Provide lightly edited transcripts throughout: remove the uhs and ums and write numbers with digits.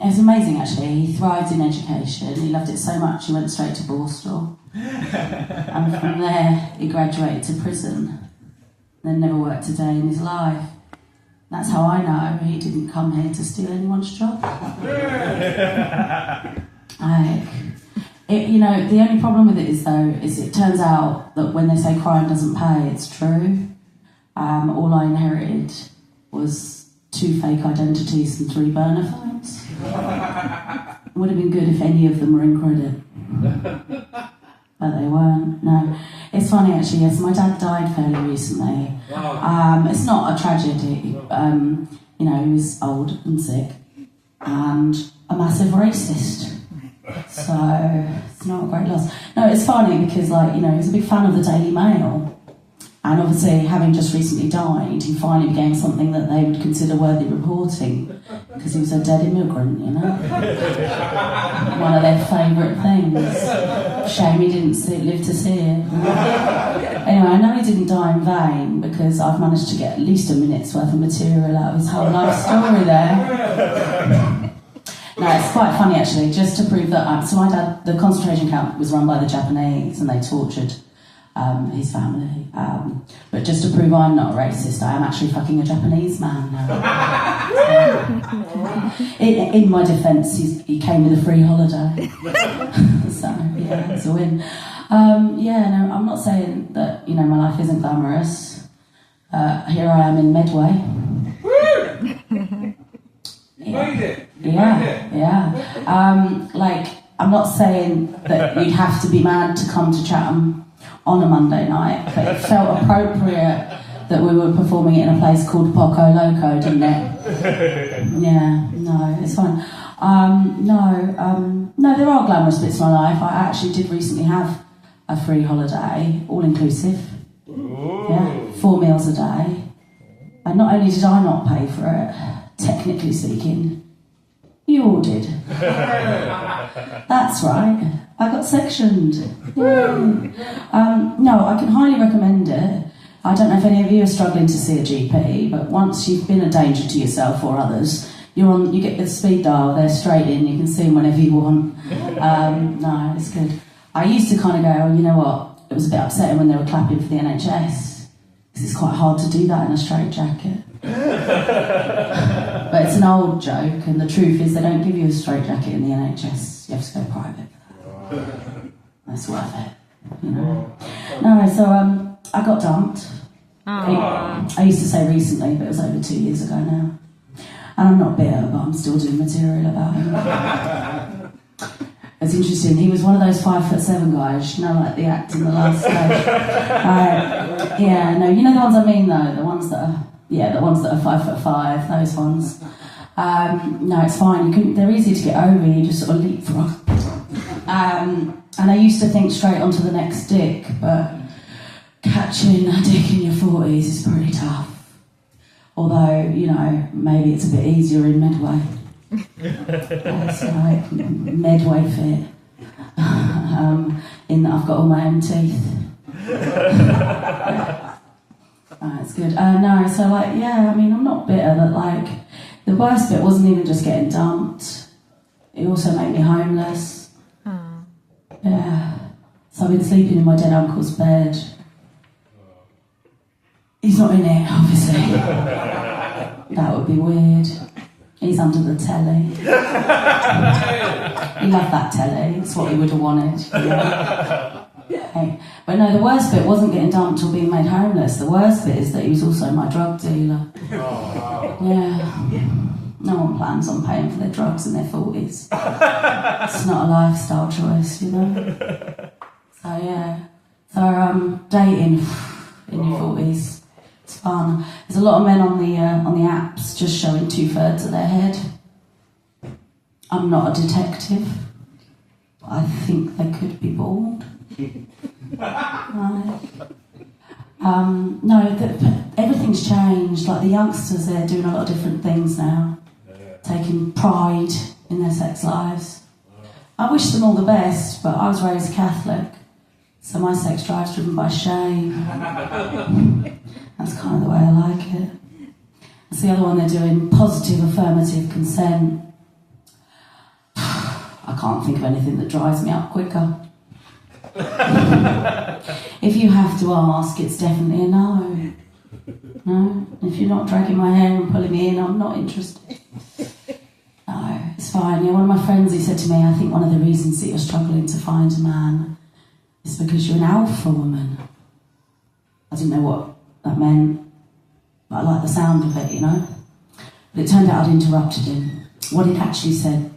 It was amazing actually. He thrived in education. He loved it so much he went straight to Borstal. And from there he graduated to prison. Then never worked a day in his life. That's how I know he didn't come here to steal anyone's job. The only problem with it is it turns out that when they say crime doesn't pay, it's true. All I inherited was 2 fake identities and 3 burner phones. Would have been good if any of them were in credit. But they weren't, no. It's funny actually, yes, my dad died fairly recently. Wow. It's not a tragedy. He was old and sick and a massive racist. So it's not a great loss. No, it's funny because he was a big fan of the Daily Mail. And obviously, having just recently died, he finally became something that they would consider worthy reporting because he was a dead immigrant, One of their favourite things. Shame he didn't live to see it. Anyway, I know he didn't die in vain because I've managed to get at least a minute's worth of material out of his whole life story there. No, it's quite funny actually, just to prove that. So my dad, the concentration camp was run by the Japanese and they tortured his family. But just to prove I'm not a racist, I am actually fucking a Japanese man now. In my defence, he came with a free holiday. So, yeah, it's a win. I'm not saying that, my life isn't glamorous. Here I am in Medway. Made it. Yeah. I'm not saying that you'd have to be mad to come to Chatham on a Monday night, but it felt appropriate that we were performing it in a place called Poco Loco, didn't it? Yeah, no, it's fine. No, there are glamorous bits of my life. I actually did recently have a free holiday, all inclusive. Ooh. Yeah, 4 meals a day. And not only did I not pay for it, technically speaking, you all did. That's right. I got sectioned. No, I can highly recommend it. I don't know if any of you are struggling to see a GP, but once you've been a danger to yourself or others, you get the speed dial, they're straight in, you can see them whenever you want. No, it's good. I used to kind of go, you know what, it was a bit upsetting when they were clapping for the NHS, because it's quite hard to do that in a straitjacket. But it's an old joke, and the truth is they don't give you a straitjacket in the NHS, you have to go private. That's worth it, No, so I got dumped. I used to say recently, but it was over 2 years ago now. And I'm not bitter, but I'm still doing material about him. It's interesting, he was one of those 5'7" guys, like the act in the last stage. The ones I mean though, the ones that are 5'5", those ones. No, it's fine, they're easy to get over, you just sort of leapfrog. And I used to think straight onto the next dick, but catching a dick in your 40s is pretty tough. Although, maybe it's a bit easier in Medway. It's like Medway fit. In that I've got all my own teeth. It's good. I'm not bitter, but the worst bit wasn't even just getting dumped. It also made me homeless. Yeah. So I've been sleeping in my dead uncle's bed. He's not in it, obviously. That would be weird. He's under the telly. He loved that telly. It's what he would have wanted. Hey. But no, the worst bit wasn't getting dumped or being made homeless. The worst bit is that he was also my drug dealer. Yeah. No one plans on paying for their drugs in their 40s. It's not a lifestyle choice, So yeah. So dating in your 40s, it's fun. There's a lot of men on the apps just showing 2/3 of their head. I'm not a detective. I think they could be bald. Everything's changed. Like the youngsters, they're doing a lot of different things now. Taking pride in their sex lives. I wish them all the best, but I was raised Catholic, so my sex drive's driven by shame. That's kind of the way I like it. That's the other one they're doing, positive affirmative consent. I can't think of anything that dries me up quicker. If you have to ask, it's definitely a no. No? If you're not dragging my hair and pulling me in, I'm not interested. No, it's fine. Yeah, one of my friends, he said to me, I think one of the reasons that you're struggling to find a man is because you're an alpha woman. I didn't know what that meant, but I like the sound of it, you know. But it turned out I'd interrupted him. What he'd actually said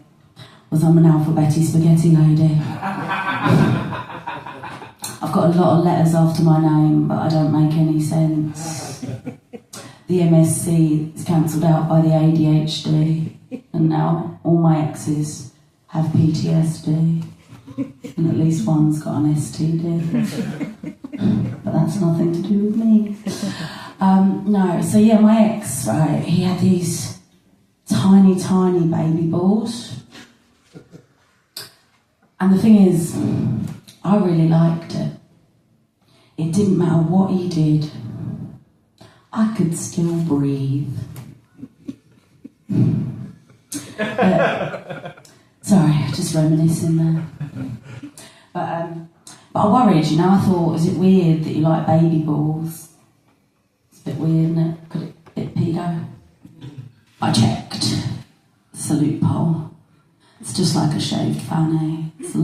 was, I'm an alphabetti spaghetti lady. I've got a lot of letters after my name, but I don't make any sense. The MSc is cancelled out by the ADHD, and now all my exes have PTSD, and at least one's got an STD. But that's nothing to do with me. No, so yeah, my ex, right, he had these tiny, tiny baby balls. And the thing is, I really liked it. It didn't matter what he did. I could still breathe. Sorry, just reminiscing there. But I worried, you know, I thought, is it weird that you like baby balls? It's a bit weird, isn't it? Could it be a bit pedo? I checked. It's a loophole. It's just like a shaved fanny. It's a